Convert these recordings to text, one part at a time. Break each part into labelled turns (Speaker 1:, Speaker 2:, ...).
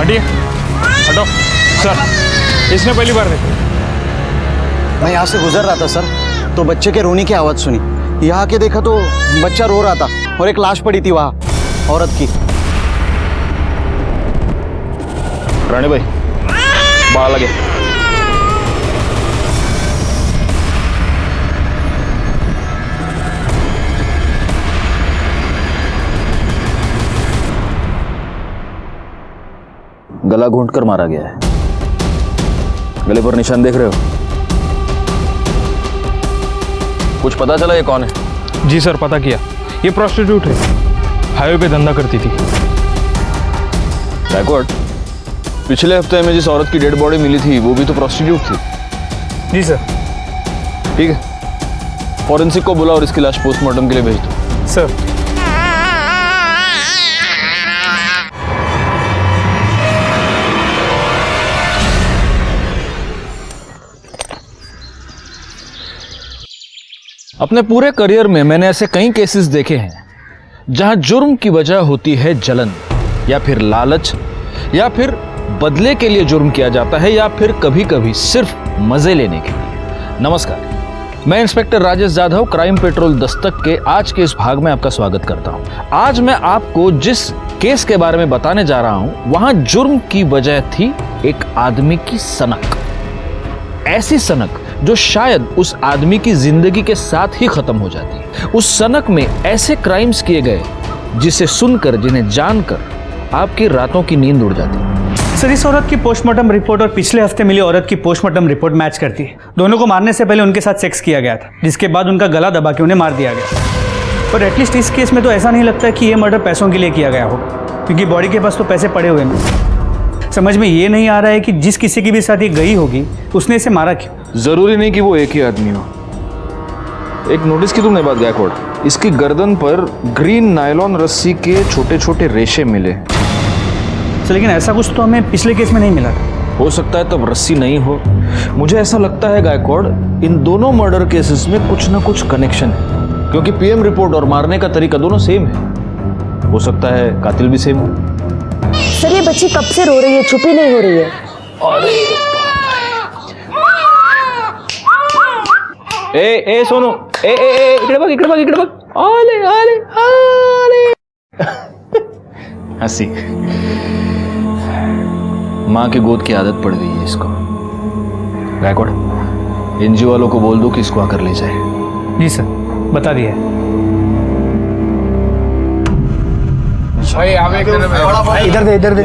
Speaker 1: हटिए, हटो सर। इसने पहली बार देखा।
Speaker 2: मैं यहाँ से गुजर रहा था सर, तो बच्चे के रोने की आवाज़ सुनी। यहाँ के देखा तो बच्चा रो रहा था और एक लाश पड़ी थी वहाँ, औरत की।
Speaker 1: रानी भाई बाहर लगे।
Speaker 3: गला घोंट कर मारा गया है। गले पर निशान देख रहे हो? कुछ पता चला ये कौन है?
Speaker 1: जी सर, पता किया। ये प्रोस्टिट्यूट है, हाईवे पे धंधा करती थी।
Speaker 3: बैकवर्ड, पिछले हफ्ते में जिस औरत की डेड बॉडी मिली थी वो भी तो प्रोस्टिट्यूट थी।
Speaker 1: जी सर।
Speaker 3: ठीक है, फॉरेंसिक को बुला और इसकी लाश पोस्टमार्टम के लिए भेज दो।
Speaker 1: सर।
Speaker 3: अपने पूरे करियर में मैंने ऐसे कई केसेस देखे हैं जहां जुर्म की वजह होती है जलन, या फिर लालच, या फिर बदले के लिए जुर्म किया जाता है, या फिर कभी कभी सिर्फ मजे लेने के लिए। नमस्कार, मैं inspector Rajesh Jadhav, crime petrol Dastak के आज के इस भाग में आपका स्वागत करता हूं। आज मैं आपको जिस केस के बारे में बताने जा रहा हूं, वहां जुर्म की वजह थी एक आदमी की सनक। ऐसी सनक जो शायद उस आदमी की जिंदगी के साथ ही खत्म हो जाती है। उस सनक में ऐसे क्राइम्स किए गए जिसे सुनकर, जिन्हें जानकर आपकी रातों की नींद उड़ जाती।
Speaker 4: सर, इस औरत की पोस्टमार्टम रिपोर्ट और पिछले हफ्ते मिली औरत की पोस्टमार्टम रिपोर्ट मैच करती है। दोनों को मारने से पहले उनके साथ सेक्स किया गया था, जिसके बाद उनका गला दबा के उन्हें मार दिया गया। पर एटलीस्ट इस केस में तो ऐसा नहीं लगता कि ये मर्डर पैसों के लिए किया गया हो, क्योंकि बॉडी के पास तो पैसे पड़े हुए हैं। समझ में ये नहीं आ रहा है कि जिस किसी की भी साथ ये गई होगी उसने इसे मारा क्यों।
Speaker 3: जरूरी नहीं कि वो एक ही आदमी हो। एक नोटिस की तुमने बात गायकवाड़, इसकी गर्दन पर ग्रीन नायलॉन रस्सी के छोटे छोटे रेशे मिले।
Speaker 4: सर, लेकिन ऐसा कुछ तो हमें पिछले केस में नहीं मिला था।
Speaker 3: हो सकता है तब रस्सी नहीं हो। मुझे ऐसा लगता है गायकवाड़, इन दोनों मर्डर केसेस में कुछ ना कुछ कनेक्शन है, क्योंकि पीएम रिपोर्ट और मारने का तरीका दोनों सेम है। हो सकता है कातिल भी सेम हो।
Speaker 5: सर, ये बच्ची कब से रो रही है, चुप ही नहीं हो रही है।
Speaker 3: ए सोनू, इकडे बघ, इकडे बघ, इकडे बघ। आले आले आले। हंसी। माँ की गोद की आदत पड़ गई है इसको। गायकवाड़, एनजीओ वालों को बोल दो कि इसको आकर ले जाए।
Speaker 4: जी सर, बता दिया। इधर दे, इधर दे।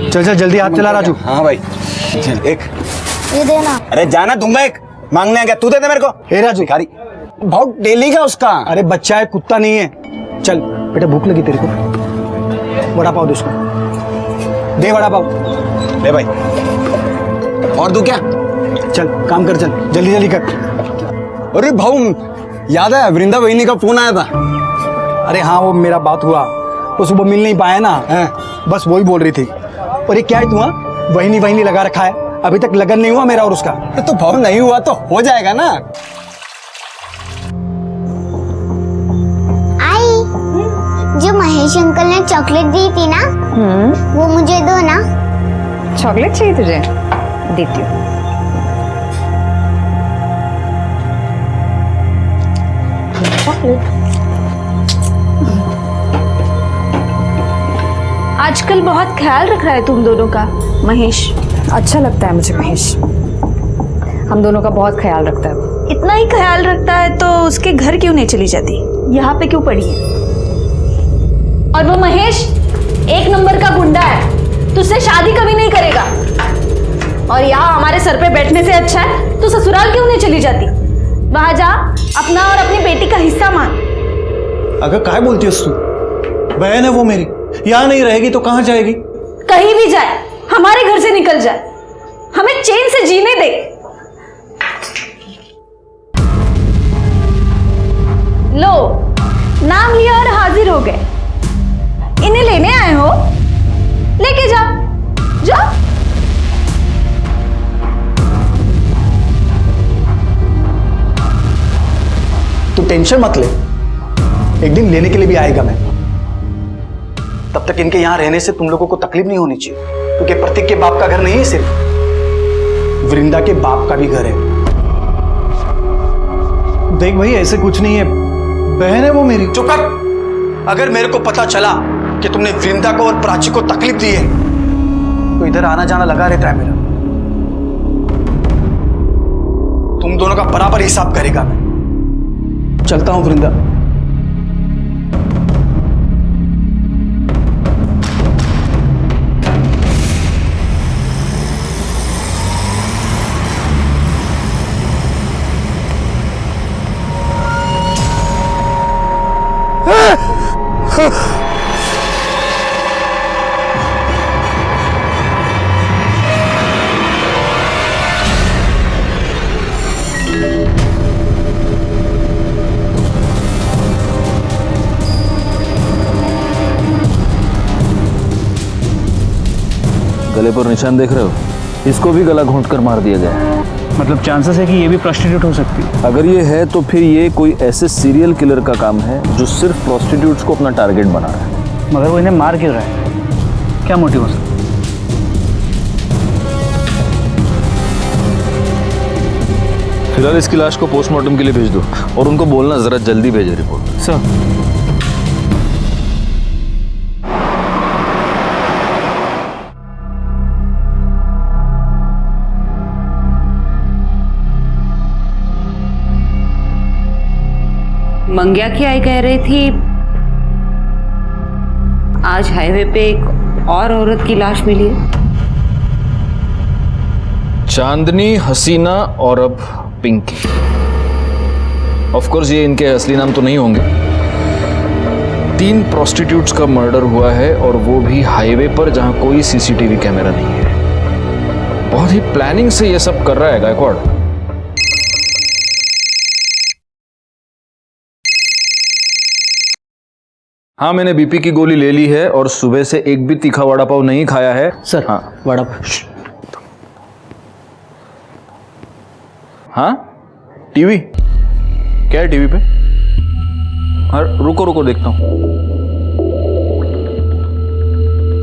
Speaker 4: चल चल जल्दी हाथ चला राजू।
Speaker 2: हाँ भाई, चल एक।
Speaker 5: ये देना।
Speaker 2: अरे जाना दूंगा, एक मांगने आ गया, तू दे दे मेरे को।
Speaker 4: हे राजू,
Speaker 2: भिखारी बहुत डेली का उसका।
Speaker 4: अरे बच्चा है, कुत्ता नहीं है। चल बेटा, भूख लगी तेरे को, वड़ा पाव दे उसको, दे वड़ा पाव।
Speaker 2: ले भाई, और दूं क्या?
Speaker 4: चल काम कर, चल जल्दी जल्दी कर।
Speaker 2: अरे भाऊ, याद है वृंदा बहिनी का फोन आया था?
Speaker 4: अरे हाँ, वो मेरा बात हुआ, वो सुबह मिल नहीं पाया ना, बस वही बोल रही थी। और ये क्या है, तू वहीनी वहीनी लगा रखा है, अभी तक लगन नहीं हुआ मेरा और उसका।
Speaker 2: तो भाव नहीं हुआ तो हो जाएगा ना।
Speaker 6: आई, जो महेश अंकल ने चॉकलेट दी थी ना, वो मुझे दो ना।
Speaker 5: चॉकलेट चाहिए तुझे? देती हूँ। चॉकलेट।
Speaker 7: आजकल बहुत ख्याल रख रहा है तुम दोनों का महेश।
Speaker 5: अच्छा लगता है मुझे महेश, हम दोनों का बहुत ख्याल रखता है।
Speaker 7: इतना ही ख्याल रखता है तो उसके घर क्यों नहीं चली जाती, यहाँ पे क्यों पड़ी है? और वो महेश एक नंबर का गुंडा है, तुझसे शादी कभी नहीं करेगा। और यहाँ हमारे सर पे बैठने से अच्छा है तो ससुराल क्यों नहीं चली जाती? वहां जा, अपना और अपनी बेटी का हिस्सा मांग।
Speaker 8: अगर काय बोलती है तू? बहन है वो मेरी, यहाँ नहीं रहेगी तो कहाँ जाएगी?
Speaker 7: कहीं भी जाए, हमारे घर से निकल जाए, हमें चैन से जीने दे। लो, नाम लिया और हाजिर हो गए। इन्हें लेने आए हो, लेके जा, जाओ।
Speaker 4: तू टेंशन मत ले, एक दिन लेने के लिए भी आएगा मैं।
Speaker 2: तब तक इनके यहाँ रहने से तुम लोगों को तकलीफ नहीं होनी चाहिए, क्योंकि प्रतीक के बाप का घर नहीं है, सिर्फ वृंदा के बाप का भी घर है।
Speaker 8: देख भाई, ऐसे कुछ नहीं है, बहन है वो मेरी।
Speaker 2: चुप कर। अगर मेरे को पता चला कि तुमने वृंदा को और प्राची को तकलीफ दी है तो इधर आना जाना लगा रहता है मेरा। तुम दोनों का बराबर हिसाब करेगा मैं। चलता हूं वृंदा।
Speaker 3: गले पर निशान देख रहे हो? इसको भी गला घोंट कर मार दिया गया है।
Speaker 4: मतलब चांसेस है कि ये भी प्रोस्टिट्यूट हो सकती है।
Speaker 3: अगर ये है तो फिर ये कोई ऐसे सीरियल किलर का काम है जो सिर्फ प्रोस्टिट्यूट्स को अपना टारगेट बना रहा है।
Speaker 4: मगर वो इन्हें मार क्यों रहा है? क्या मोटिव हो सकता है?
Speaker 3: फिलहाल इसकी लाश को पोस्टमार्टम के लिए भेज दो और उनको बोलना जरा जल्दी भेजे रिपोर्ट।
Speaker 4: सर,
Speaker 9: मंग्या की आई कह रही थी आज हाईवे पे एक और औरत की लाश मिली है।
Speaker 3: चांदनी, हसीना और अब पिंकी। ऑफ कोर्स ये इनके असली नाम तो नहीं होंगे। 3 प्रोस्टिट्यूट्स का मर्डर हुआ है और वो भी हाईवे पर जहां कोई सीसीटीवी कैमरा नहीं है। बहुत ही प्लानिंग से ये सब कर रहा है गायकवाड़। हाँ, मैंने बीपी की गोली ले ली है और सुबह से एक भी तीखा वड़ा पाव नहीं खाया है।
Speaker 2: सर,
Speaker 3: हाँ
Speaker 2: वड़ा।
Speaker 3: हाँ, टीवी क्या है टीवी पे? हाँ, रुको रुको देखता हूँ।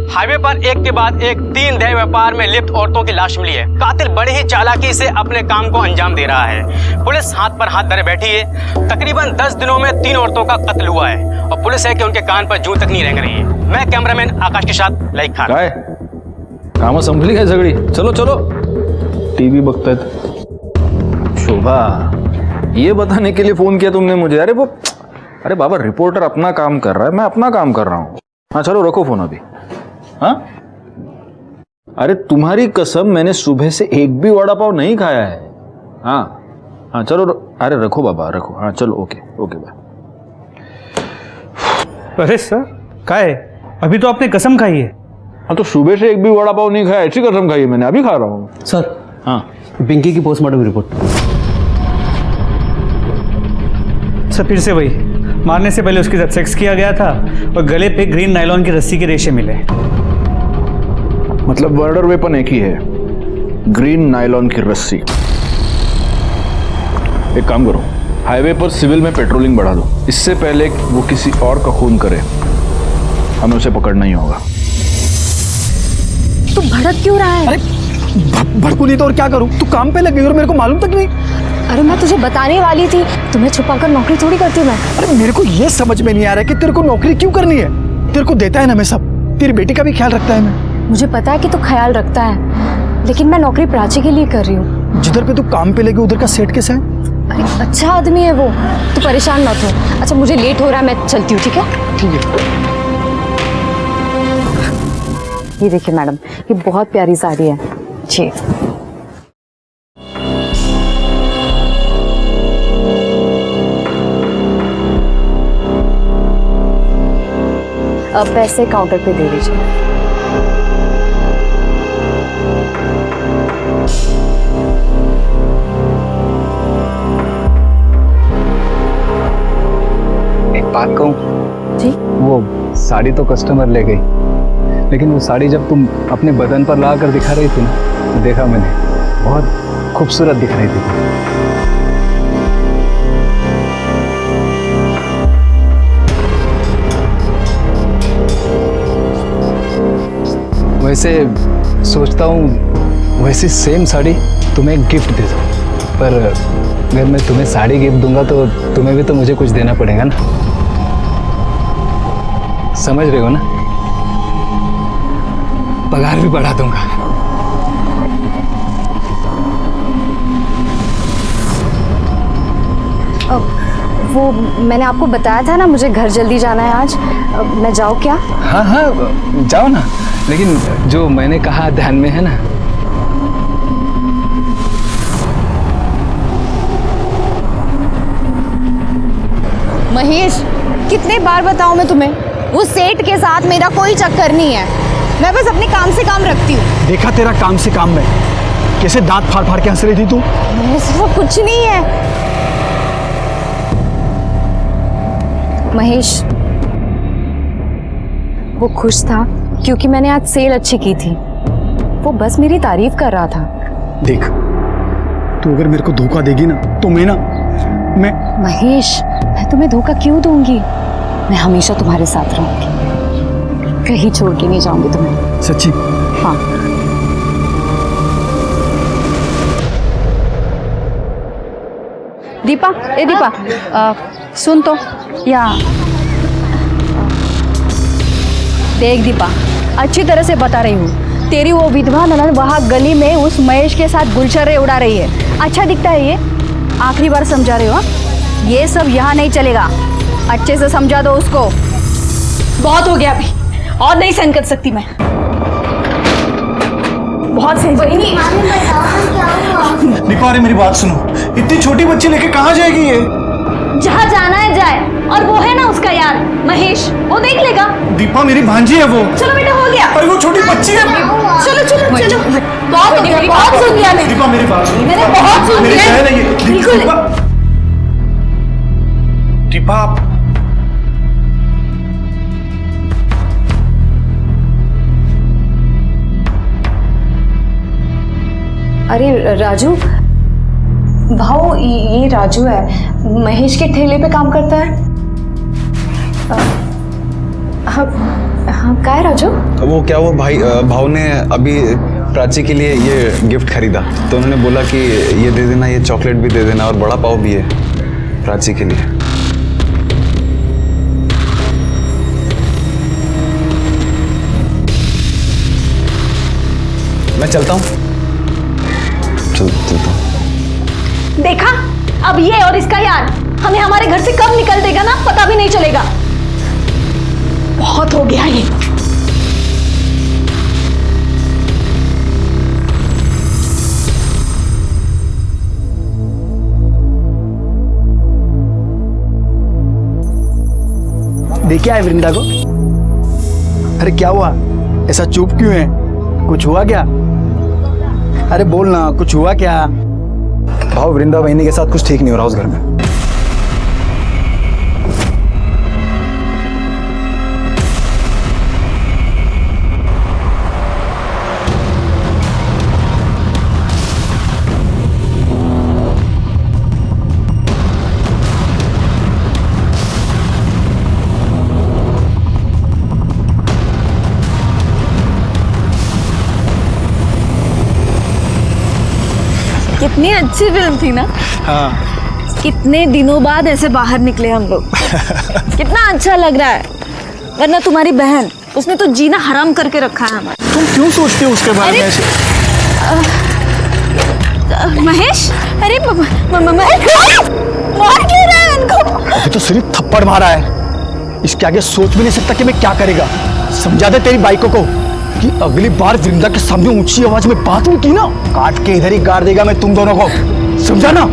Speaker 10: हाईवे पर एक के बाद एक 3 देह व्यापार में लिप्त औरतों की लाश मिली है। कातिल बड़ी ही चालाकी से अपने काम को अंजाम दे रहा है। पुलिस हाथ पर हाथ धरे बैठी है। तकरीबन 10 दिनों में 3 औरतों का कत्ल हुआ है और पुलिस है कि उनके कान पर जूं तक नहीं रेंग रही है। मैं कैमरामैन आकाश के साथ लाइक खान।
Speaker 3: काय काम संभली काय सगळी? चलो चलो, टीवी बघतायत। शोभा, ये बताने के लिए फोन किया तुमने मुझे? अरे बाबा, रिपोर्टर अपना काम कर रहा है, मैं अपना काम कर रहा हूँ। हाँ चलो, रखो फोन अभी। हाँ, अरे तुम्हारी कसम, मैंने सुबह से एक भी वड़ा पाव नहीं खाया है। हाँ हाँ चलो, अरे रखो बाबा, रखो। हाँ चलो, ओके ओके बाय।
Speaker 4: अरे सर, क्या है? अभी तो आपने कसम खाई है।
Speaker 3: हाँ तो सुबह से एक भी वड़ा पाव नहीं खाया, ऐसी कसम खाई है मैंने, अभी खा रहा हूँ।
Speaker 2: सर,
Speaker 3: हाँ,
Speaker 2: पिंकी की पोस्टमार्टम रिपोर्ट।
Speaker 4: सर, फिर से वही, मारने से पहले उसके साथ सेक्स किया गया था और गले पे ग्रीन नायलॉन की रस्सी के रेशे मिले।
Speaker 3: मतलब मर्डर वेपन एक ही है, ग्रीन नायलॉन की रस्सी। एक काम करो, हाईवे पर सिविल में पेट्रोलिंग बढ़ा दो। इससे पहले वो किसी और का खून करे, हमें उसे पकड़ना ही होगा।
Speaker 7: तू भड़क क्यों रहा है?
Speaker 2: अरे भड़कू नहीं तो और क्या करूं? तू काम पे लग गई और मेरे को मालूम तक नहीं।
Speaker 7: अरे मैं तुझे बताने वाली थी, तुम्हें छुपाकर नौकरी थोड़ी करती हूँ मैं।
Speaker 2: अरे मेरे को ये समझ में नहीं आ रहा है कि तेरे को नौकरी क्यों करनी है। तेरे को देता है ना मैं सब, तेरी बेटी का भी ख्याल रखता है मैं।
Speaker 7: मुझे पता है कि तू ख्याल रखता है, लेकिन मैं नौकरी प्राची के लिए कर रही हूँ।
Speaker 2: जिधर पे तू काम पे लगी उधर का सेट कैसा है?
Speaker 7: अरे अच्छा आदमी है वो, तू परेशान मत हो। अच्छा मुझे लेट हो रहा है, मैं चलती हूँ, ठीक है?
Speaker 2: ठीक है।
Speaker 5: ये देखिए मैडम, ये बहुत प्यारी साड़ी है जी। अब पैसे काउंटर पे दे दीजिए।
Speaker 11: एक बात कहूँ?
Speaker 5: जी?
Speaker 11: वो साड़ी तो कस्टमर ले गई, लेकिन वो साड़ी जब तुम अपने बदन पर ला कर दिखा रही थी ना, तो देखा मैंने, बहुत खूबसूरत दिख रही थी। इससे सोचता हूँ वैसी सेम साड़ी तुम्हें एक गिफ्ट दे दूँ। पर अगर मैं तुम्हें साड़ी गिफ्ट दूंगा तो तुम्हें भी तो मुझे कुछ देना पड़ेगा ना, समझ रहे हो ना? पगार भी बढ़ा दूंगा।
Speaker 5: वो मैंने आपको बताया था ना, मुझे घर जल्दी जाना है आज। मैं जाऊँ क्या?
Speaker 11: हाँ हाँ जाओ ना, लेकिन जो मैंने कहा ध्यान में है ना?
Speaker 5: महेश, कितने बार बताऊं मैं तुम्हें, उस सेठ के साथ मेरा कोई चक्कर नहीं है। मैं बस अपने काम से काम रखती हूँ।
Speaker 2: देखा तेरा काम से काम में कैसे दांत फाड़ फाड़ के हंस रही थी तू।
Speaker 5: महेश, वो कुछ नहीं है। महेश, वो खुश था क्योंकि मैंने आज सेल अच्छी की थी। वो बस मेरी तारीफ कर रहा था।
Speaker 2: देख, तू अगर मेरे को धोखा देगी ना तो मैं
Speaker 5: महेश, मैं तुम्हें धोखा क्यों दूंगी? मैं हमेशा तुम्हारे साथ रहूंगी, कहीं छोड़ के नहीं जाऊंगी तुम्हें।
Speaker 2: सच्ची?
Speaker 5: हाँ। दीपा, ए दीपा, सुन तो, या देख दीपा, अच्छी तरह से बता रही हूँ, तेरी वो विधवा ननद वहाँ गली में उस महेश के साथ गुलछर्रे उड़ा रही है। अच्छा दिखता है ये? आखिरी बार समझा रहे हो? ये सब यहाँ नहीं चलेगा, अच्छे से समझा दो उसको।
Speaker 7: बहुत हो गया अभी, और नहीं सहन कर सकती मैं। बहुत सही बहनी।
Speaker 8: दीपा, अरे मेरी बात सुनो, इतनी छोटी बच्ची लेके कहाँ जाएगी ये?
Speaker 7: जहाँ जाना है जाए, और वो है ना उसका यार महेश, वो देख लेगा।
Speaker 8: दीपा मेरी भांजी है वो।
Speaker 7: चलो बेटा, हो गया।
Speaker 8: अरे वो छोटी बच्ची है।
Speaker 7: चलो चलो चलो, बहुत हो गया, बहुत सुन लिया मैंने।
Speaker 8: दीपा मेरी बात सुनो,
Speaker 7: मैंने बहुत सुन
Speaker 8: मेरी
Speaker 7: लिया।
Speaker 8: बहन है ये।
Speaker 7: बिल्कुल।
Speaker 8: दीपा
Speaker 5: अरे राजू, भाऊ, ये राजू है, महेश के ठेले पे काम करता है। हाँ हाँ, क्या है राजू?
Speaker 12: वो क्या, वो भाव ने अभी प्राची के लिए ये गिफ्ट खरीदा, तो उन्होंने बोला कि ये दे देना, ये चॉकलेट भी दे देना और बड़ा पाव भी है प्राची के लिए। मैं चलता हूँ। चलता हूँ।
Speaker 7: देखा, अब ये और इसका यार हमें हमारे घर से कब निकल देगा ना, पता भी नहीं चलेगा। बहुत हो गया ये।
Speaker 2: देखा है वृंदा को? अरे क्या हुआ, ऐसा चुप क्यों है? कुछ हुआ क्या? अरे बोल ना, कुछ हुआ क्या?
Speaker 12: भाव, वृंदा बहनी के साथ कुछ ठीक नहीं हो रहा उस घर में।
Speaker 7: कितनी अच्छी फिल्म थी ना।
Speaker 2: हाँ।
Speaker 7: कितने दिनों बाद ऐसे बाहर निकले हम लोग। कितना अच्छा लग रहा है। वरना तुम्हारी बहन, उसने तो जीना हराम करके रखा है हमारा।
Speaker 2: तुम क्यों सोचते हो उसके बारे में ऐसे?
Speaker 7: महेश, अरे मार क्यों रहा है उनको?
Speaker 2: अभी तो सिर्फ थप्पड़ मारा है, इसके आगे सोच भी नहीं सकता कि मैं क्या करेगा। समझा दे तेरी बाइकों को कि अगली बार वृंदा के सामने ऊंची आवाज में बात भी की ना, काट के इधर ही गाड़ देगा मैं तुम दोनों को, समझा ना?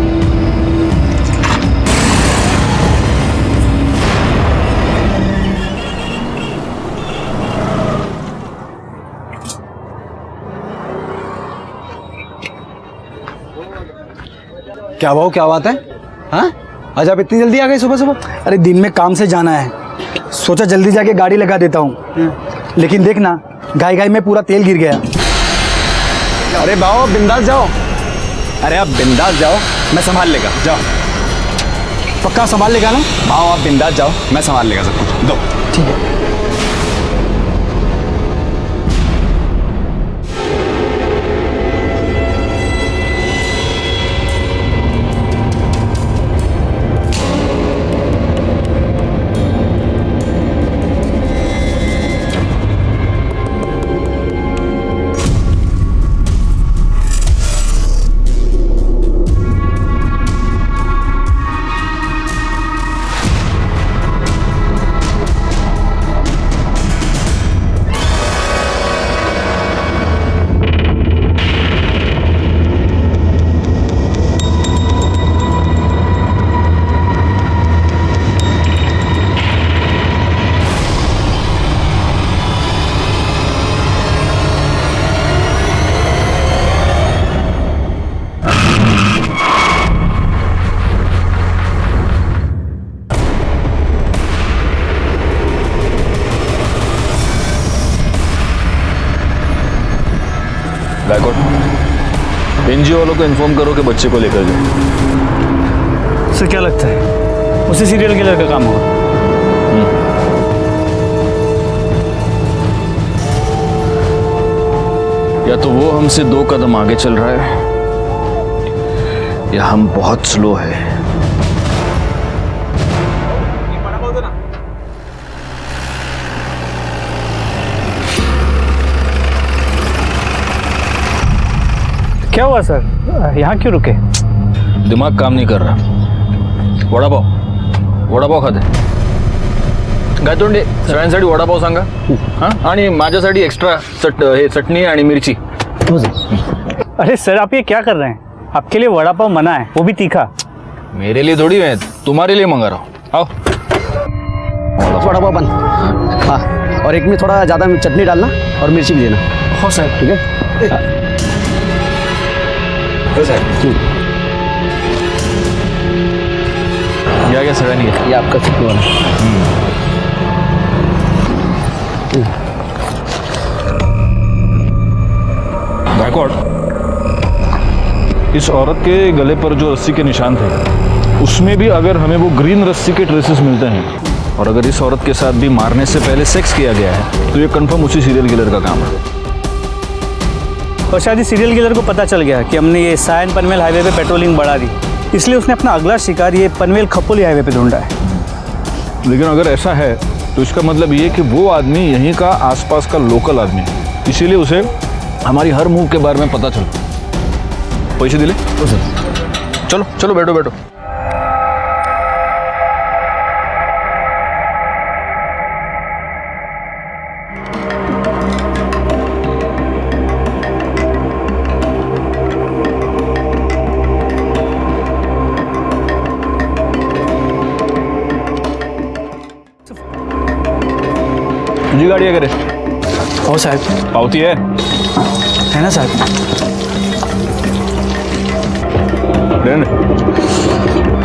Speaker 2: क्या भाव, क्या बात है? हाँ, आज आप इतनी जल्दी आ गए सुबह सुबह? अरे दिन में काम से जाना है, सोचा जल्दी जाके गाड़ी लगा देता हूँ, लेकिन देखना गाय गाय में पूरा तेल गिर गया।
Speaker 12: अरे भाव, बिंदास जाओ। अरे आप बिंदास जाओ, मैं संभाल लेगा। जाओ।
Speaker 2: पक्का संभाल लेगा ना?
Speaker 12: भाव आप बिंदास जाओ, मैं संभाल लेगा सब कुछ। दो।
Speaker 2: ठीक है।
Speaker 3: को इन्फॉर्म करो कि बच्चे को लेकर जाए।
Speaker 4: सर क्या लगता है उसी सीरियल किलर का काम होगा?
Speaker 3: या तो वो हमसे 2 कदम आगे चल रहा है या हम बहुत स्लो है।
Speaker 4: क्या हुआ सर, यहाँ क्यों रुके?
Speaker 3: दिमाग काम नहीं कर रहा। वडापाव खाते गायतोंडे सगळ्यांसाठी वडापाव सांगा हां, आणि माझ्यासाठी एक्स्ट्रा चटणी आणि मिरची।
Speaker 4: अरे सर आप ये क्या कर रहे हैं? आपके लिए वड़ा पाव मना है, वो भी तीखा।
Speaker 3: मेरे लिए थोड़ी है, तुम्हारे लिए मंगा रहा हूँ। आओ
Speaker 2: वड़ा पाव बन। हाँ, और एक में थोड़ा ज़्यादा चटनी डालना और मिर्ची भी देना। हो सर, ठीक है।
Speaker 3: ये आ गया सगळ्यांनी घे।
Speaker 2: ये आपका चटनी वाला।
Speaker 3: गायकवाड़, इस औरत के गले पर जो रस्सी के निशान थे उसमें भी अगर हमें वो ग्रीन रस्सी के ट्रेसेस मिलते हैं और अगर इस औरत के साथ भी मारने से पहले सेक्स किया गया है तो ये कंफर्म उसी सीरियल किलर का काम है।
Speaker 4: और शायद इस सीरियल किलर को पता चल गया कि हमने ये सायन पनवेल हाईवे पे पेट्रोलिंग बढ़ा दी, इसलिए उसने अपना अगला शिकार ये पनवेल खपोली हाईवे पे ढूंढा है।
Speaker 3: लेकिन अगर ऐसा है तो इसका मतलब ये कि वो आदमी यहीं का आसपास का लोकल आदमी है, इसीलिए उसे हमारी हर मूव के बारे में पता चल। पैसे दिले? चलो चलो बैठो बैठो। तुझी गाड़ी है करे?
Speaker 4: हो साहब।
Speaker 3: पावती है
Speaker 4: ना साहब?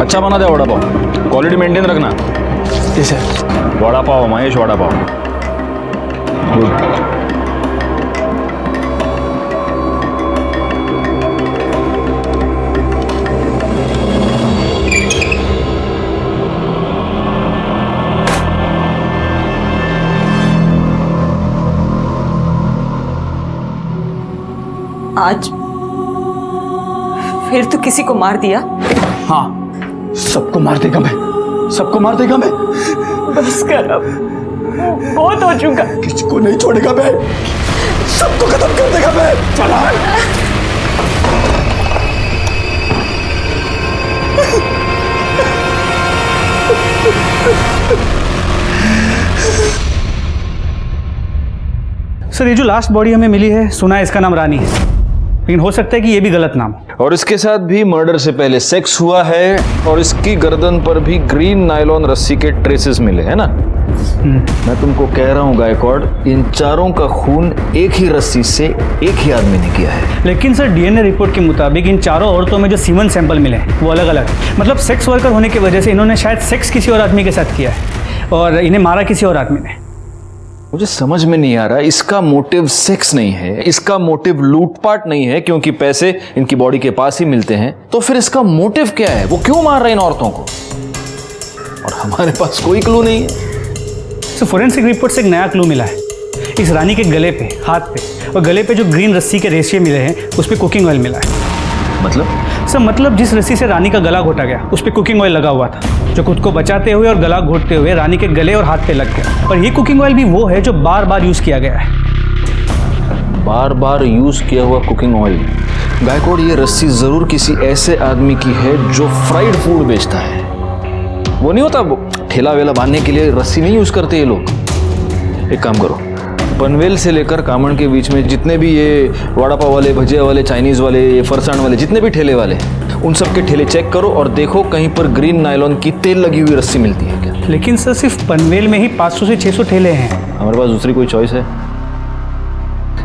Speaker 3: अच्छा बना दे वड़ा पाव, क्वालिटी मेंटेन रखना।
Speaker 4: जी सर।
Speaker 3: वड़ा पाव महेश, वड़ा पाव।
Speaker 9: आज फिर तो किसी को मार दिया?
Speaker 2: हाँ, सबको मार देगा मैं, सबको मार देगा मैं।
Speaker 9: बस कर अब, बहुत हो चुका।
Speaker 2: किसी को नहीं छोड़ेगा मैं, सबको खत्म कर देगा मैं। चला
Speaker 4: सर ये जो लास्ट बॉडी हमें मिली है, सुना है इसका नाम रानी है, लेकिन हो सकता है कि ये भी गलत नाम हो।
Speaker 3: और इसके साथ भी मर्डर से पहले सेक्स हुआ है और इसकी गर्दन पर भी ग्रीन नायलॉन रस्सी के ट्रेसेस मिले हैं ना। मैं तुमको कह रहा हूँ गायकवाड़, इन चारों का खून एक ही रस्सी से एक ही आदमी ने किया है।
Speaker 4: लेकिन सर डीएनए रिपोर्ट के मुताबिक इन चारों औरतों में जो सीमन सैंपल मिले हैं वो अलग अलग, मतलब सेक्स वर्कर होने की वजह से इन्होंने शायद सेक्स किसी और आदमी के साथ किया है और इन्हें मारा किसी और आदमी ने।
Speaker 3: मुझे समझ में नहीं आ रहा, इसका मोटिव सेक्स नहीं है, इसका मोटिव लूटपाट नहीं है क्योंकि पैसे इनकी बॉडी के पास ही मिलते हैं, तो फिर इसका मोटिव क्या है? वो क्यों मार रहे हैं इन औरतों को? और हमारे पास कोई क्लू नहीं है।
Speaker 4: तो फोरेंसिक रिपोर्ट से एक नया क्लू मिला है। इस रानी के गले पे, हाथ पे और गले पे जो ग्रीन रस्सी के रेशे मिले हैं उस पर कुकिंग ऑयल मिला है। मतलब जिस रस्सी से रानी का गला घोटा गया उस पर कुकिंग ऑयल लगा हुआ था, जो खुद को बचाते हुए और गला घोटते हुए रानी के गले और हाथ पे लग गया। और ये कुकिंग ऑयल भी वो है जो बार बार यूज किया गया है।
Speaker 3: बार बार यूज किया हुआ कुकिंग ऑयल। गायकवाड़, ये रस्सी जरूर किसी ऐसे आदमी की है जो फ्राइड फूड बेचता है। वो नहीं होता, ठेला वेला बांधने के लिए रस्सी नहीं यूज करते ये लोग। एक काम करो, पनवेल से लेकर कामण के बीच में जितने भी ये वड़ा पाव वाले, भजिया वाले, चाइनीज वाले, ये फरसाण वाले, जितने भी ठेले वाले, उन सब के ठेले चेक करो और देखो कहीं पर ग्रीन नायलॉन की तेल लगी हुई रस्सी मिलती है क्या।
Speaker 4: लेकिन सर सिर्फ पनवेल में ही 500 से 600 ठेले हैं।
Speaker 3: हमारे पास दूसरी कोई चॉइस है?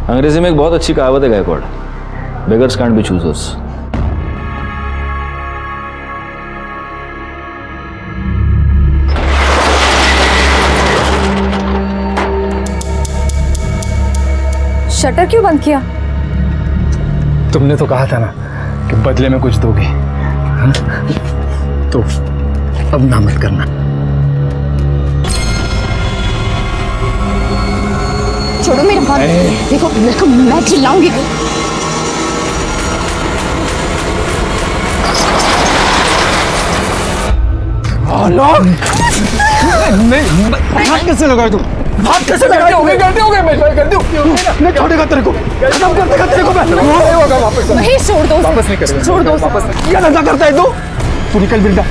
Speaker 3: अंग्रेजी में एक बहुत अच्छी कहावत है Gaikwad, beggars can't be choosers.
Speaker 5: Shutter क्यों बंद किया?
Speaker 11: तुमने तो कहा था ना कि बदले में कुछ दोगे। हाँ? तो अब ना मत करना।
Speaker 5: छोड़ो मेरे हाथ। देखो मैं चिल्लाऊंगी।
Speaker 2: हाथ कैसे लगाए तुम? हाथ कैसे लगाए? गलती हो गई मैं गलती मैं क्या देगा तेरे को? खत्म कर देगा तेरे को मैं।
Speaker 5: महेश छोड़ दो,
Speaker 2: वापस नहीं करेगा।
Speaker 5: छोड़ दो।
Speaker 2: क्या धंधा करता है तू निकल वृंदा।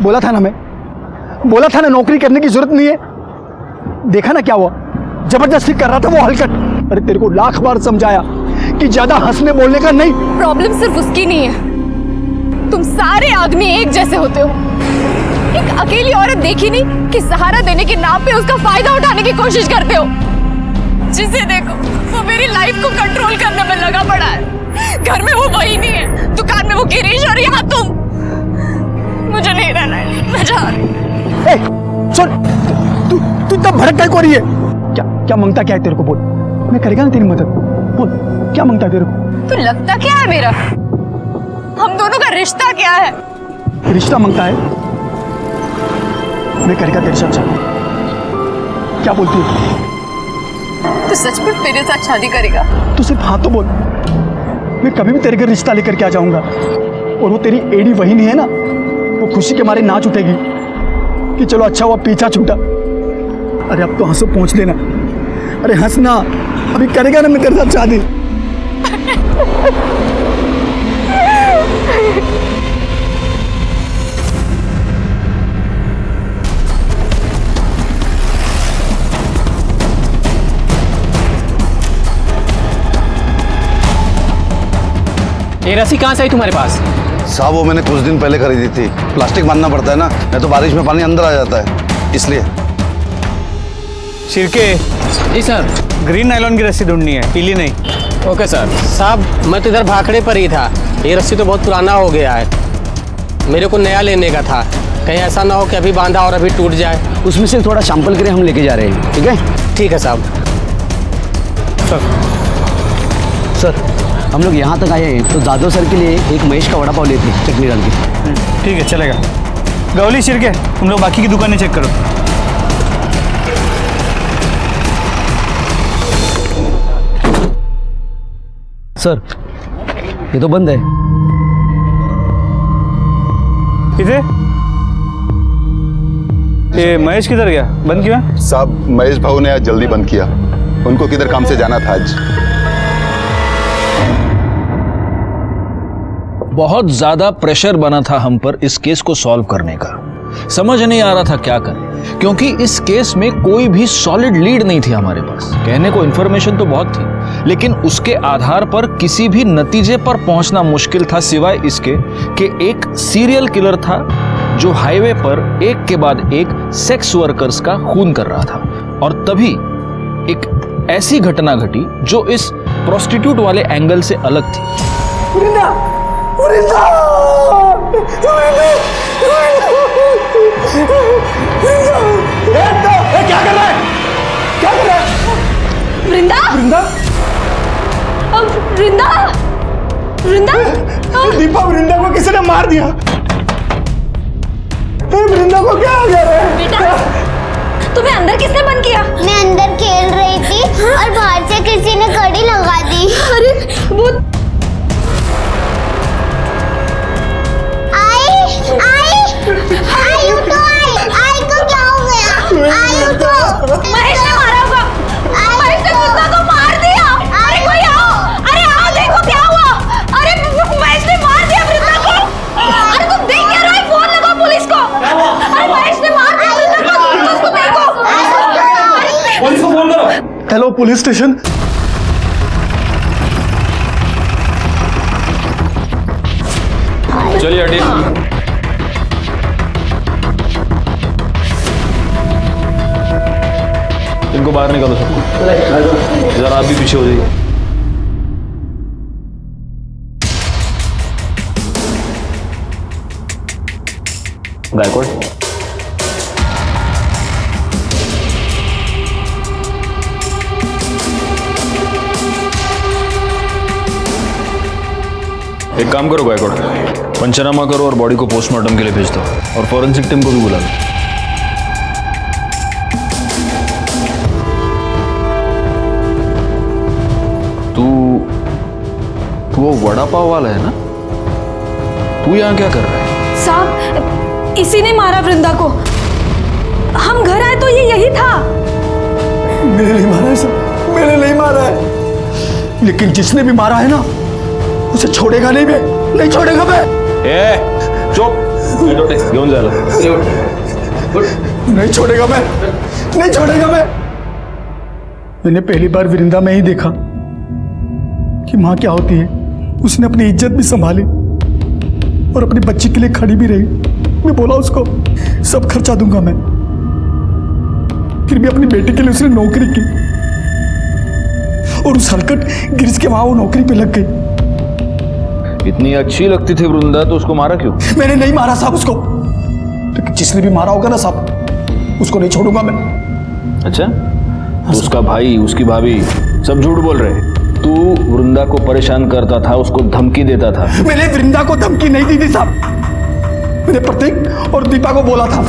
Speaker 2: बोला था ना नौकरी करने की जरूरत नहीं है। देखा ना क्या हुआ, जबरदस्ती कर रहा था वो हलकट। अरे तेरे को लाख बार समझाया कि ज्यादा हंसने बोलने का नहीं।
Speaker 5: प्रॉब्लम सिर्फ उसकी नहीं है, तुम सारे आदमी एक जैसे होते हो। एक अकेली औरत देखी नहीं कि सहारा देने के नाम पे उसका फायदा उठाने की कोशिश करते हो। जिसे देखो वो मेरी लाइफ को कंट्रोल करने में लगा पड़ा है। घर में वो वही नहीं है, दुकान में वो गिरीश और यहाँ तुम। मुझे नहीं रहना है, मैं जा रही हूँ।
Speaker 2: सुन, तू इतना भड़क काय को रही है? क्या मांगता क्या है तेरे को? बोल, मैं करेगा ना तेरी मदद। बोल, क्या मांगता है तेरे को?
Speaker 5: तो लगता क्या है मेरा? हम दोनों का रिश्ता क्या है?
Speaker 2: रिश्ता मांगता है? मैं करेगा तेरे साथ शादी। क्या बोलती है?
Speaker 5: तू सचमुच मेरे साथ शादी करेगा?
Speaker 2: तू सिर्फ हाँ तो बोल, मैं कभी भी तेरे घर रिश्ता लेकर के आ जाऊंगा। और वो तेरी एडी वही नहीं है ना, वो खुशी के मारे नाच उठेगी कि चलो अच्छा हुआ पीछा छूटा। अरे अब तो हंसो पहुंच लेना। अरे हंसना, अभी करेगा ना मैं तेरे साथ शादी।
Speaker 10: ये रस्सी कहाँ से आई तुम्हारे पास?
Speaker 13: साहब वो मैंने कुछ दिन पहले खरीदी थी। प्लास्टिक बांधना पड़ता है ना, नहीं तो बारिश में पानी अंदर आ जाता है, इसलिए।
Speaker 4: शिरके।
Speaker 10: जी सर।
Speaker 4: ग्रीन नायलॉन की रस्सी ढूंढनी है, पीली नहीं।
Speaker 10: Okay sir. साहब मैं तो इधर भाखड़े पर ही था, ये रस्सी तो बहुत पुराना हो गया है, मेरे को नया लेने का था। कहीं ऐसा ना हो कि अभी बांधा और अभी टूट जाए।
Speaker 2: उसमें से थोड़ा सैंपल के लिए हम लेके जा रहे हैं, ठीक है?
Speaker 10: ठीक है साहब।
Speaker 2: सर हम लोग यहाँ तक आए हैं तो जादव सर के लिए एक महेश का वड़ा पाव लेते हैं चटनी डाल के।
Speaker 4: ठीक है चलेगा। गौली शिरके, तुम लोग बाकी की दुकानें चेक करो।
Speaker 2: सर ये तो बंद है।
Speaker 4: किसे? ये महेश किधर गया? बंद क्यों है?
Speaker 13: साहब महेश भाऊ ने आज जल्दी बंद किया, उनको किधर काम से जाना था आज।
Speaker 3: बहुत ज्यादा प्रेशर बना था हम पर इस केस को सॉल्व करने का। समझ नहीं आ रहा था क्या करें, क्योंकि इस केस में कोई भी सॉलिड लीड नहीं थी हमारे पास। कहने को इन्फॉर्मेशन तो बहुत थी, लेकिन उसके आधार पर किसी भी नतीजे पर पहुंचना मुश्किल था, सिवाय इसके कि एक सीरियल किलर था जो हाईवे पर एक के बाद एक सेक्स वर्कर्स का खून कर रहा था। और तभी एक ऐसी घटना घटी जो इस प्रोस्टिट्यूट वाले एंगल से अलग थी।
Speaker 2: क्या कर रहा है?
Speaker 5: वृंदा? वृंदा?
Speaker 2: दीपा, वृंदा को किसी ने मार दिया। वृंदा को क्या हो गया रे?
Speaker 5: बेटा तुम्हें अंदर किसने बंद किया?
Speaker 6: मैं अंदर खेल रही थी और बाहर से किसी ने कड़ी लगा दी।
Speaker 5: अरे वो
Speaker 6: आई को क्या हो गया? आई को
Speaker 5: महेश ने मारा होगा। महेश ने कुत्ता को मार दिया। अरे कोई आओ, अरे आओ देखो क्या हुआ। अरे महेश ने मार दिया वृंदा को। अरे तुम देख क्या रहे हो? फोन लगाओ पुलिस को। अरे महेश ने मार दिया वृंदा को, उसको देखो।
Speaker 8: पुलिस को फोन करो।
Speaker 2: Hello police station.
Speaker 1: चलिए हटिए। इनको बाहर निकालो सबको। जरा आप भी पीछे हो जाइए। गायकवाड़
Speaker 3: एक काम करो गायकवाड़, पंचनामा करो और बॉडी को पोस्टमार्टम के लिए भेज दो और फॉरेंसिक टीम को भी बुला लो। तू वो वड़ा पाव वाला है ना? तू यहाँ क्या कर रहा है?
Speaker 7: साहब, इसी ने मारा वृंदा को। हम घर आए तो ये यही था।
Speaker 2: मैंने नहीं मारा है सर, मैंने नहीं मारा है, लेकिन जिसने भी मारा है ना उसे छोड़ेगा नहीं, मैं नहीं छोड़ेगा मैं।
Speaker 3: चुप, घेऊन जायला।
Speaker 2: नहीं छोड़ेगा मैं, नहीं छोड़ेगा मैं। मैंने पहली बार वृंदा में ही देखा कि माँ क्या होती है। उसने अपनी इज्जत भी संभाली और अपनी बच्ची के लिए खड़ी भी रही। मैं बोला उसको सब खर्चा दूंगा मैं, फिर भी अपनी बेटी के लिए उसने नौकरी की और उस हलकट गिरीश के वहां वो नौकरी पे लग गई।
Speaker 3: इतनी अच्छी लगती थी वृंदा तो उसको मारा क्यों?
Speaker 2: मैंने नहीं मारा साहब उसको, लेकिन जिसने भी मारा होगा ना साहब उसको नहीं छोड़ूंगा मैं।
Speaker 3: अच्छा, तो उसका भाई, उसकी भाभी सब झूठ बोल रहे। तू वृंदा को परेशान करता था, उसको धमकी देता था।
Speaker 2: मैंने वृंदा को धमकी नहीं दी थी साहब। मैंने प्रतीक और दीपा को बोला था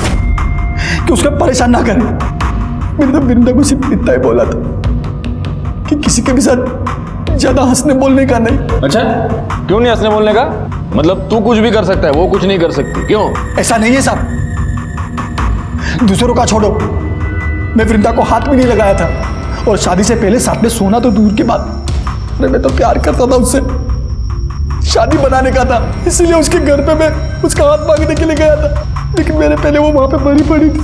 Speaker 2: कि उसको परेशान ना करें। मैंने तो वृंदा को सिर्फ इतना ही बोला था कि किसी के भी साथ ज्यादा हंसने बोलने का नहीं।
Speaker 3: अच्छा, क्यों नहीं हंसने बोलने का? मतलब तू कुछ भी कर सकता है, वो कुछ नहीं कर सकती, क्यों?
Speaker 2: ऐसा नहीं है साहब, दूसरों का छोड़ो, मैं वृंदा को हाथ भी नहीं लगाया था और शादी से पहले साथ में सोना तो दूर की बात, अरे मैं तो प्यार करता था उससे, शादी बनाने का था, इसीलिए उसके घर पे मैं उसका हाथ मांगने के लिए गया था, लेकिन मेरे पहले वो वहां पे मरी पड़ी थी।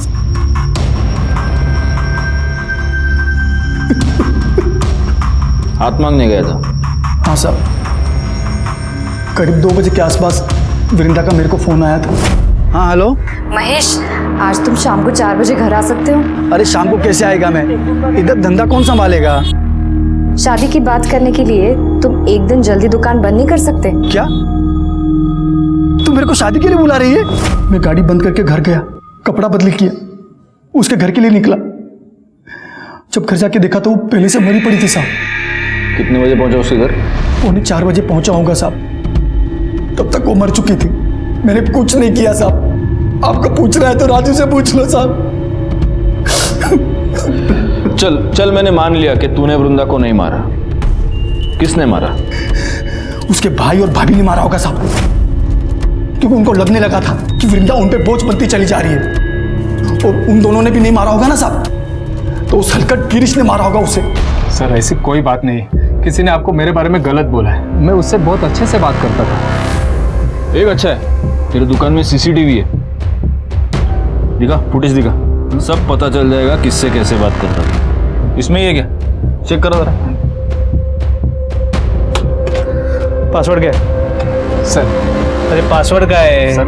Speaker 3: हाथ मांगने गया था?
Speaker 2: हाँ साहब, करीब 2 बजे के आसपास वृंदा का मेरे को फोन आया था। हाँ हेलो
Speaker 7: महेश, आज तुम शाम को 4 बजे घर आ सकते हो?
Speaker 2: अरे शाम को कैसे आएगा मैं, इधर धंधा कौन संभालेगा?
Speaker 7: शादी की बात करने के लिए तुम एक दिन जल्दी दुकान बंद नहीं कर सकते?
Speaker 2: क्या तू मेरे को शादी के लिए बुला रही है? मैं गाड़ी बंद करके घर गया, कपड़ा बदली किया, उसके घर के लिए निकला। जब घर जाके देखा तो वो पहले से मरी पड़ी थी साहब।
Speaker 3: कितने बजे पहुंचा उसके घर?
Speaker 2: 3:45 बजे पहुंचा होगा साहब, तब तक वो मर चुकी थी। मैंने कुछ नहीं किया साहब, आपको पूछ रहा है तो राजू से पूछ लो साहब।
Speaker 3: चल चल, मैंने मान लिया कि तूने वृंदा को नहीं मारा। किसने मारा?
Speaker 2: उसके भाई और भाभी ने मारा होगा साहब, क्योंकि उनको लगने लगा था कि वृंदा उन पे बोझ बनती चली जा रही है, और उन दोनों ने भी नहीं मारा होगा ना साहब, तो उस हलकट गिरीश ने मारा होगा उसे।
Speaker 11: सर ऐसी कोई बात नहीं, किसी ने आपको मेरे बारे में गलत बोला है। मैं उससे बहुत अच्छे से बात करता था।
Speaker 3: एक अच्छा है, तेरे दुकान में सीसीटीवी है, दिखा, फुटेज दिखा, सब पता चल जाएगा किससे कैसे बात करता था। इसमें ये क्या, चेक करो जरा।
Speaker 4: पासवर्ड क्या है?
Speaker 11: सर
Speaker 4: अरे पासवर्ड क्या है?
Speaker 11: सर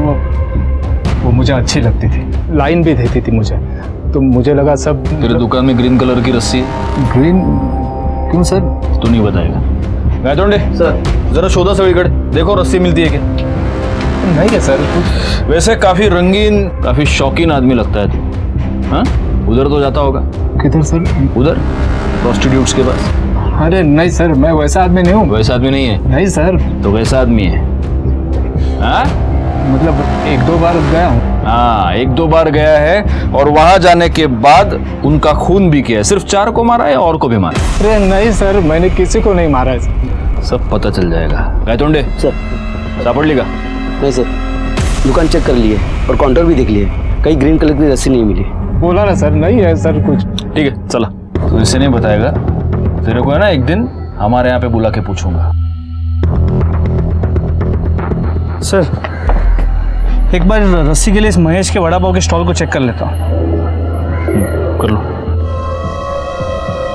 Speaker 11: वो मुझे अच्छी लगती थी, लाइन भी देती थी मुझे, तो मुझे लगा सब।
Speaker 3: तेरे दुकान में ग्रीन कलर की रस्सी है?
Speaker 11: ग्रीन क्यों सर?
Speaker 3: तू नहीं बताएगा। गायतोंडे सर, जरा शोधा सगळीकडे, देखो रस्सी मिलती है क्या?
Speaker 11: नहीं है सर।
Speaker 3: वैसे काफी रंगीन, काफी शौकीन आदमी लगता है तू। हाँ, उधर तो जाता होगा।
Speaker 11: किधर सर?
Speaker 3: उधर प्रोस्टिट्यूट्स के पास।
Speaker 11: अरे नहीं सर, मैं वैसा आदमी नहीं हूँ।
Speaker 3: वैसा आदमी नहीं है?
Speaker 11: नहीं सर।
Speaker 3: तो वैसा आदमी है? हाँ,
Speaker 11: मतलब 1-2 बार गया हूँ।
Speaker 3: हाँ, 1-2 बार गया है और वहां जाने के बाद उनका खून भी किया है। सिर्फ 4 को मारा है, और को भी मारा?
Speaker 11: अरे नहीं सर, मैंने किसी को नहीं मारा है।
Speaker 3: सब पता चल जाएगा। गायतोंडे
Speaker 10: सर,
Speaker 3: सापड़ गा?
Speaker 10: नहीं सर, दुकान चेक कर लिए और काउंटर भी देख लिए, कहीं ग्रीन कलर की रस्सी नहीं मिली।
Speaker 11: बोला ना सर, नहीं है सर कुछ।
Speaker 3: ठीक है, चला। तो इसे नहीं बताएगा, तेरे को है ना एक दिन हमारे यहाँ पे बुला के पूछूंगा।
Speaker 4: सर, एक बार रस्सी के लिए इस महेश के वड़ा पाव के स्टॉल को चेक कर लेता हूँ।
Speaker 3: कर लो।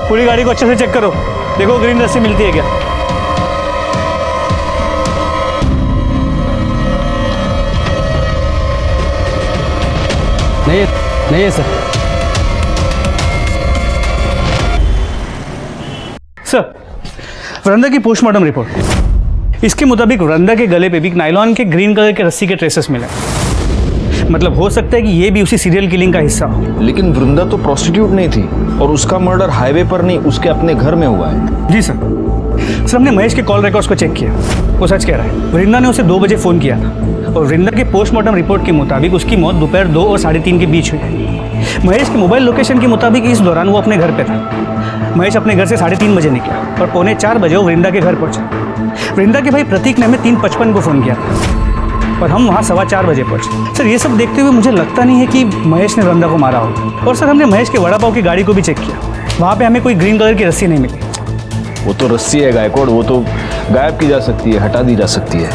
Speaker 4: पूरी गाड़ी को अच्छे से चेक करो, देखो ग्रीन रस्सी मिलती है क्या।
Speaker 10: नहीं है सर।
Speaker 4: सर, वृंदा की पोस्टमार्टम रिपोर्ट, इसके मुताबिक वृंदा के गले पे भी नायलॉन के ग्रीन कलर के रस्सी के ट्रेसेस मिले। मतलब हो सकता है कि ये भी उसी सीरियल किलिंग का हिस्सा हो।
Speaker 3: लेकिन वृंदा तो प्रोस्टिट्यूट नहीं थी और उसका मर्डर हाईवे पर नहीं, उसके अपने घर में हुआ है।
Speaker 4: जी सर, सर हमने महेश के कॉल रिकॉर्ड्स को चेक किया, वो सच कह रहा है। वृंदा ने उसे 2 बजे फ़ोन किया था और वृंदा के पोस्टमार्टम रिपोर्ट के मुताबिक उसकी मौत दोपहर 2 और 3:30 के बीच हुई है। महेश के मोबाइल लोकेशन के मुताबिक इस दौरान वो अपने घर पे था। महेश अपने घर से 3:30 बजे निकला और 3:45 बजे वो वृंदा के घर पहुंचा। वृंदा के भाई प्रतीक ने हमें 3:55 को फ़ोन किया था और हम वहाँ 4:15 बजे पहुंचे। सर ये सब देखते हुए मुझे लगता नहीं है कि महेश ने वृंदा को मारा होगा। और सर हमने महेश के वड़ा पाव की गाड़ी को भी चेक किया, वहाँ पे हमें कोई ग्रीन कलर की रस्सी नहीं मिली।
Speaker 3: वो तो रस्सी है गायकवाड़, वो तो गायब की जा सकती है, हटा दी जा सकती है।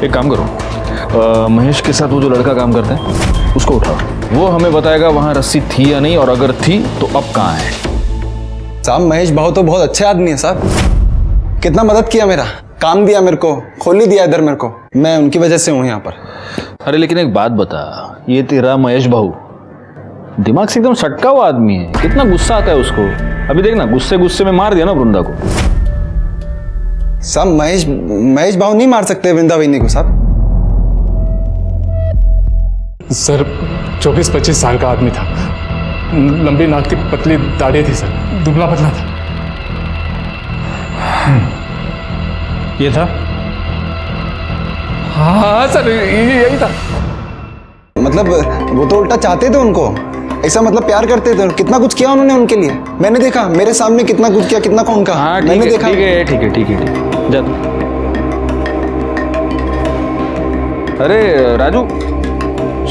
Speaker 3: एक काम करो, महेश के साथ वो जो लड़का काम करता है उसको उठाओ, वो हमें बताएगा वहाँ रस्सी थी या नहीं, और अगर थी तो अब कहाँ है।
Speaker 12: साहब महेश भाव तो बहुत अच्छे आदमी है साहब, कितना मदद किया, मेरा काम दिया, मेरे को खोल ही दिया इधर मेरे को, मैं उनकी वजह से हूँ यहाँ पर।
Speaker 3: अरे लेकिन एक बात बता, ये तेरा महेश भाऊ दिमाग से एकदम सटका हुआ आदमी है, कितना गुस्सा आता है उसको। अभी देखना, गुस्से गुस्से में मार दिया ना वृंदा को।
Speaker 12: साहब महेश भाऊ नहीं मार सकते वृंदा वहीनी को साहब।
Speaker 11: सर 24-25 साल का आदमी था, लंबी नाक थी, पतली दाढ़ी थी सर, दुबला पतला था।
Speaker 4: ये था?
Speaker 11: हाँ सर यही था।
Speaker 12: मतलब वो तो उल्टा चाहते थे उनको, ऐसा मतलब प्यार करते थे। कितना कुछ किया उन्होंने उनके लिए, मैंने देखा, मेरे सामने कितना कुछ किया, कितना कौन का।
Speaker 3: हाँ
Speaker 12: मैंने देखा।
Speaker 3: ठीक है जा तू। अरे राजू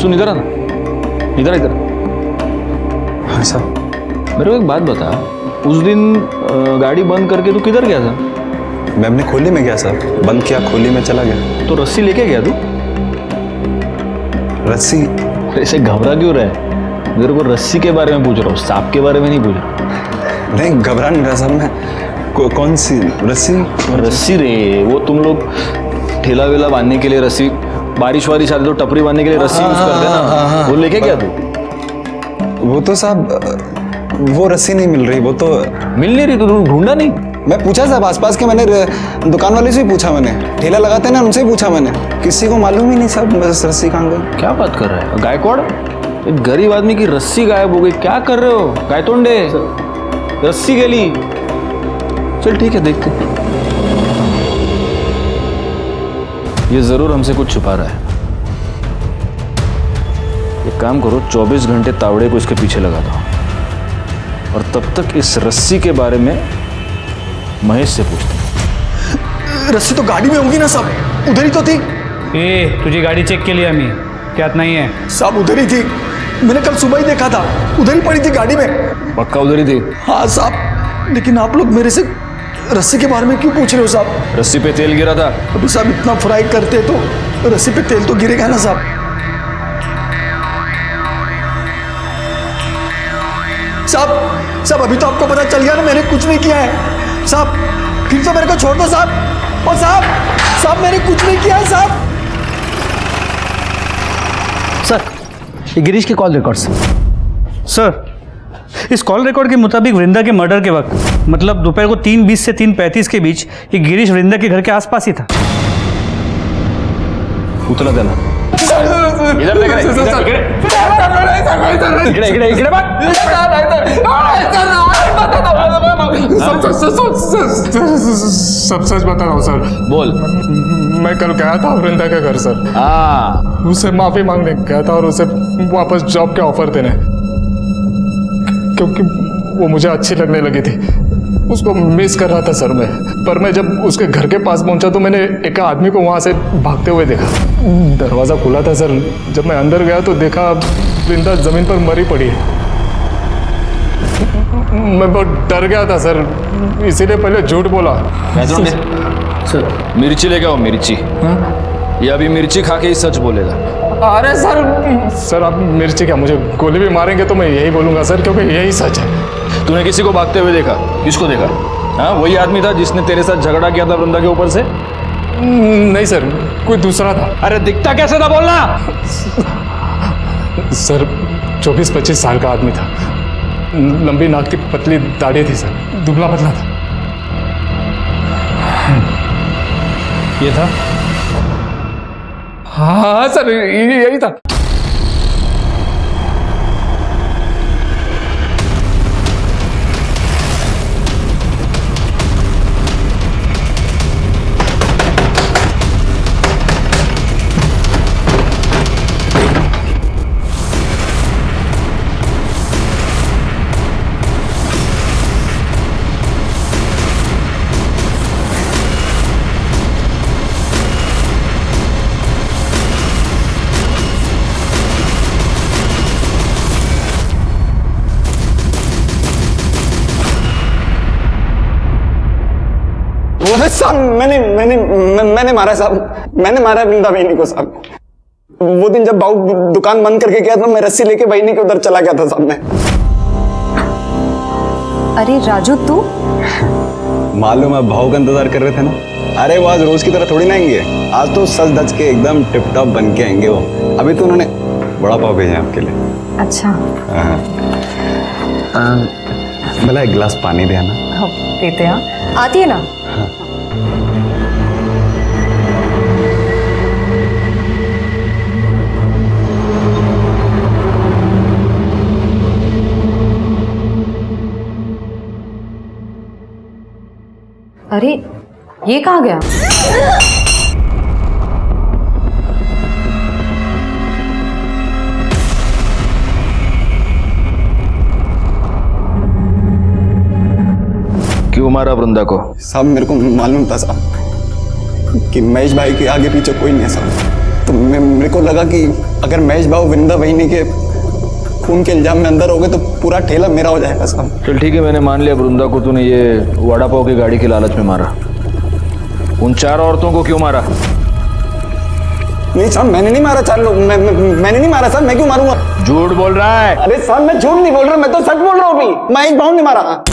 Speaker 3: सुन, इधर आना, इधर।
Speaker 12: हाँ साहब।
Speaker 3: मेरे को एक बात बता, उस दिन गाड़ी बंद करके तू किधर गया था?
Speaker 12: मैं अपने खोली में गया साहब, बंद किया, खोली में चला गया।
Speaker 3: तो रस्सी लेके गया तू?
Speaker 12: रस्सी?
Speaker 3: ऐसे घबरा क्यों रहा है? मेरे को रस्सी के बारे में पूछ रहा हूँ, सांप के बारे में नहीं पूछ रहा।
Speaker 12: नहीं घबरा नहीं रहा साहब मैं। कौन सी रस्सी?
Speaker 3: रस्सी रे, वो तुम लोग ठेला वेला बांधने के लिए रस्सी, बारिश वारिश आती तो टपरी बांधने के लिए रस्सी यूज करते हैं ना, वो लेके गया तू?
Speaker 12: वो तो साहब वो रस्सी नहीं मिल रही, वो तो
Speaker 3: मिल नहीं रही, तो तुम ढूंढा नहीं?
Speaker 12: मैं पूछा साहब आसपास के, मैंने दुकान वाले से भी पूछा, मैंने ठेला लगाते हैं ना उनसे भी पूछा मैंने, किसी को मालूम ही नहीं साहब बस रस्सी कहाँ गई।
Speaker 3: क्या बात कर रहा है गायकवाड़, एक गरीब आदमी की रस्सी गायब हो गई, क्या कर रहे हो गायतोंडे? रस्सी गली, चल ठीक है देखते। ये जरूर हमसे कुछ छुपा रहा है। एक काम करो, 24 घंटे तावड़े को इसके पीछे लगा दो, और तब तक इस रस्सी के बारे में महेश से पूछते।
Speaker 2: रस्सी तो गाड़ी में होगी ना साहब, उधर ही तो थी।
Speaker 4: तुझी गाड़ी चेक के लिए हमें क्या नहीं है
Speaker 2: साहब? उधर ही थी, मैंने कल सुबह ही देखा था, उधर ही पड़ी थी गाड़ी में।
Speaker 3: पक्का उधर ही थी?
Speaker 2: हाँ साहब, लेकिन आप लोग मेरे से रस्सी के बारे में क्यों पूछ रहे हो साहब?
Speaker 3: रस्सी पे तेल गिरा था।
Speaker 2: अभी साहब इतना फ्राई करते तो रस्सी पे तेल तो गिरेगा ना साहब। साहब अभी तो आपको पता चल गया ना मैंने कुछ नहीं किया है साहब, फिर तो मेरे को छोड़ दो साहब। और साहब मैंने कुछ नहीं किया है साहब।
Speaker 4: सर ये गिरीश के कॉल रिकॉर्ड्स। सर इस कॉल रिकॉर्ड के मुताबिक वृंदा के मर्डर के वक्त, मतलब दोपहर को 3:20 से 3:35 के बीच, ये गिरीश वृंदा के घर के आसपास ही था।
Speaker 3: उतला देना इधर देख रहे, इकडे बात।
Speaker 11: सब सच बता रहा हूँ सर।
Speaker 3: बोल।
Speaker 11: मैं कल गया था वृंदा के घर सर। उसे माफी मांगने गया था और उसे वापस जॉब के ऑफर देने, क्योंकि वो मुझे अच्छी लगने लगी थी। उसको मिस कर रहा था सर मैं, पर मैं जब उसके घर के पास पहुंचा तो मैंने एक आदमी को वहां से भागते हुए देखा। दरवाज़ा खुला था सर, जब मैं अंदर गया तो देखा वृंदा जमीन पर मरी पड़ी है। मैं बहुत डर गया था सर, इसीलिए पहले झूठ बोला।
Speaker 3: सर मिर्ची लेके आओ, मिर्ची। ये अभी मिर्ची खा के ही सच बोलेगा।
Speaker 11: अरे सर आप मिर्ची क्या, मुझे गोली भी मारेंगे तो मैं यही बोलूंगा सर, क्योंकि यही सच है।
Speaker 3: तूने किसी को भागते हुए देखा? किसको देखा? हाँ वही आदमी था जिसने तेरे साथ झगड़ा किया था वृंदा के ऊपर से?
Speaker 11: नहीं सर, कोई दूसरा था।
Speaker 3: अरे दिखता कैसे था बोलना?
Speaker 11: सर 24-25 साल का आदमी था, लंबी नाक थी, पतली दाढ़ी थी सर, दुबला पतला था।
Speaker 4: ये था?
Speaker 11: हाँ सर यही था।
Speaker 2: साहब मैंने मारा साहब, मैंने मारा वृंदा बहनी को साहब। वो दिन जब बाबू दुकान बंद करके गया था, मैं रस्सी लेके बहनी के उधर चला गया था साहब मैं।
Speaker 7: अरे राजू तू
Speaker 12: मालूम है भाव का इंतजार कर रहे थे ना। अरे वो आज रोज की तरह थोड़ी ना आएंगे, आज तो सज धज के एकदम टिप टॉप बन के आएंगे वो। अभी तो उन्होंने बड़ा पाव भेजा है आपके लिए।
Speaker 7: अच्छा
Speaker 12: भला एक गिलास पानी दे आना।
Speaker 7: हाँ देते हैं, आती है ना। अरे ये कहाँ गया?
Speaker 3: क्यों मारा वृंदा को?
Speaker 2: साहब मेरे को मालूम था साहब कि महेश भाई के आगे पीछे कोई नहीं है साहब। तो मेरे को लगा कि अगर महेश भाई वृंदा बहनी के खून के इल्जाम में अंदर हो गए तो पूरा ठेला मेरा हो जाएगा साहब।
Speaker 3: चल ठीक है, मैंने मान लिया वृंदा को तूने ये वड़ा पाव की गाड़ी की लालच में मारा। उन 4 औरतों को क्यों मारा?
Speaker 2: नहीं साहब मैंने नहीं मारा 4 लोग, मैंने नहीं मारा साहब। मैं क्यों मारूंगा?
Speaker 3: झूठ बोल रहा है।
Speaker 2: अरे साहब मैं झूठ नहीं बोल रहा, मैं तो सच बोल रहा हूँ। अभी महेश भाव ने मारा।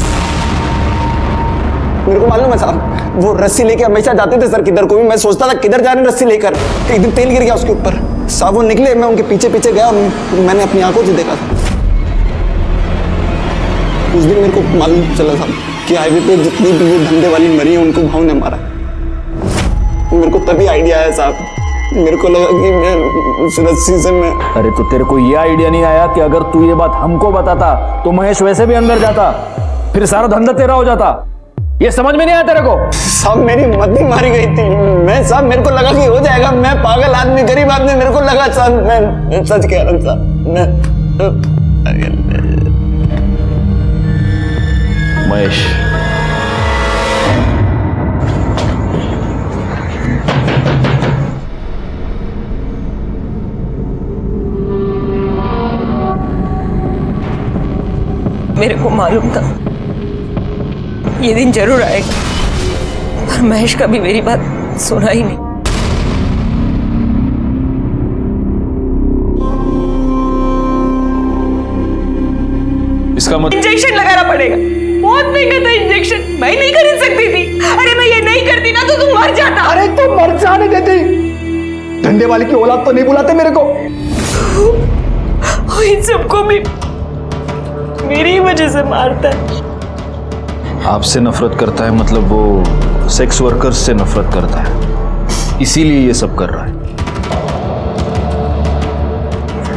Speaker 2: मेरे को मालूम है साहब, वो रस्सी लेके हमेशा जाते थे सर किधर को भी। मैं सोचता था किधर जा रहे हैं रस्सी लेकर, एक दिन तेल गिर गया उसके ऊपर साहब। वो निकले, मैं उनके पीछे पीछे गया और मैंने अपनी आंखों से देखा था। उस दिन मेरे को मालूम चला साहब कि हाईवे पे जितनी भी वो धंधे वाली मरी है उनको भाव ने मारा। मेरे को तभी आइडिया आया साहब। मेरे को लगा कि मैं उस रस्सी से मैं।
Speaker 3: अरे तो तेरे को ये आइडिया नहीं आया कि अगर तू ये बात हमको बताता तो महेश वैसे भी अंदर जाता, फिर सारा धंधा तेरा हो जाता? ये समझ में नहीं आया तेरे को?
Speaker 2: साहब मेरी मद्दी मारी गई थी। मैं साहब मेरे को लगा कि हो जाएगा। मैं पागल आदमी, गरीब आदमी, मेरे को लगा साहब। मैं सच कह रहा हूँ साहब।
Speaker 3: महेश
Speaker 9: मेरे को मालूम था ये दिन जरूर आएगा, पर महेश का भी मेरी बात सुना ही नहीं।
Speaker 3: इसका मतलब
Speaker 9: इंजेक्शन लगाना पड़ेगा, बहुत महंगा था इंजेक्शन, मैं नहीं खरीद सकती थी। अरे मैं ये नहीं करती ना तो तुम मर जाता।
Speaker 2: अरे तो मर जाने देती, धंधे वाले की औलाद तो नहीं बुलाते मेरे को।
Speaker 9: इन सबको भी मेरी वजह से मारता है।
Speaker 3: आपसे नफरत करता है मतलब वो सेक्स वर्कर्स से नफरत करता है, इसीलिए ये सब कर रहा है।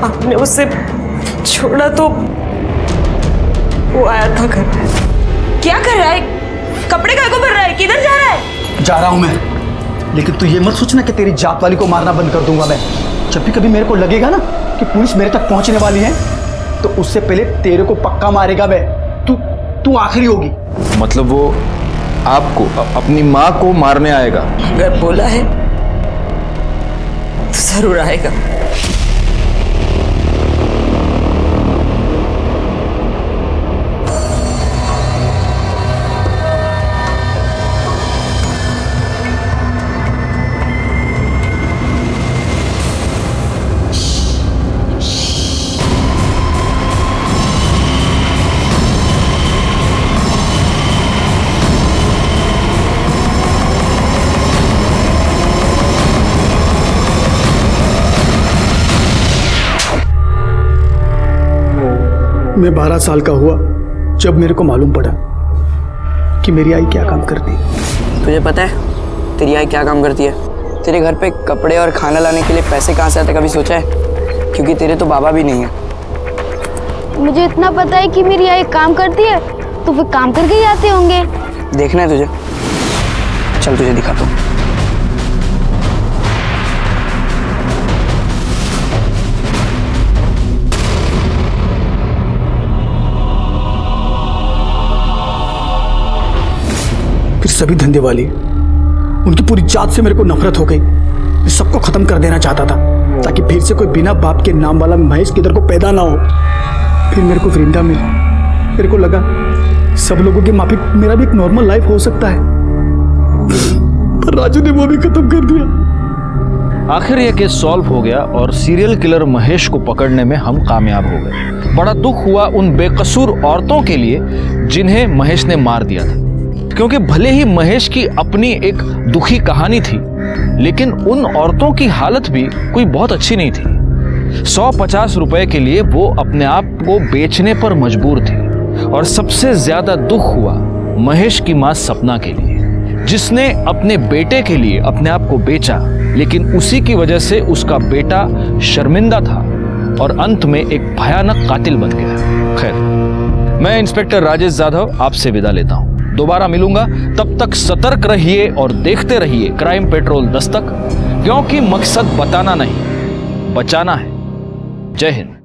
Speaker 9: आपने उससे छोड़ा तो वो आया था घर पे। क्या कर रहा है? कपड़े काय को भर रहा है? किधर जा रहा है?
Speaker 2: जा रहा हूं मैं, लेकिन तू ये मत सोचना कि तेरी जात वाली को मारना बंद कर दूंगा मैं। जब भी कभी मेरे को लगेगा ना कि पुलिस मेरे तक पहुंचने वाली है तो उससे पहले तेरे को पक्का मारेगा मैं। तू आखिरी होगी।
Speaker 3: मतलब वो आपको अपनी माँ को मारने आएगा?
Speaker 9: अगर बोला है तो जरूर आएगा।
Speaker 2: मैं 12 साल का हुआ जब मेरे को मालूम पड़ा कि मेरी आई क्या काम करती है।
Speaker 14: तुझे पता है तेरी आई क्या काम करती है? तेरे घर पे कपड़े और खाना लाने के लिए पैसे कहाँ से आते कभी सोचा है? क्योंकि तेरे तो बाबा भी नहीं है।
Speaker 6: मुझे इतना पता है कि मेरी आई काम करती है, तो फिर काम करके ही आते होंगे।
Speaker 14: देखना है तुझे? चल तुझे दिखाता हूँ।
Speaker 2: फिर सभी धंधे वाले, उनकी पूरी जात से मेरे को नफरत हो गई। मैं सबको खत्म कर देना चाहता था ताकि फिर से कोई बिना बाप के नाम वाला महेश किधर को पैदा ना हो। फिर मेरे को वृंदा मिली। मेरे को लगा सब लोगों की माफी मेरा भी एक नॉर्मल लाइफ हो सकता है। पर राजू ने वो भी खत्म कर दिया।
Speaker 3: आखिर यह केस सॉल्व हो गया और सीरियल किलर महेश को पकड़ने में हम कामयाब हो गए। बड़ा दुख हुआ उन बेकसूर औरतों के लिए जिन्हें महेश ने मार दिया था, क्योंकि भले ही महेश की अपनी एक दुखी कहानी थी, लेकिन उन औरतों की हालत भी कोई बहुत अच्छी नहीं थी। 150 रुपए के लिए वो अपने आप को बेचने पर मजबूर थे। और सबसे ज्यादा दुख हुआ महेश की मां सपना के लिए, जिसने अपने बेटे के लिए अपने आप को बेचा, लेकिन उसी की वजह से उसका बेटा शर्मिंदा था और अंत में एक भयानक कातिल बन गया। खैर, मैं इंस्पेक्टर राजेश जाधव आपसे विदा लेता हूं। दोबारा मिलूंगा, तब तक सतर्क रहिए और देखते रहिए क्राइम पेट्रोल दस्तक, क्योंकि मकसद बताना नहीं, बचाना है। जय हिंद।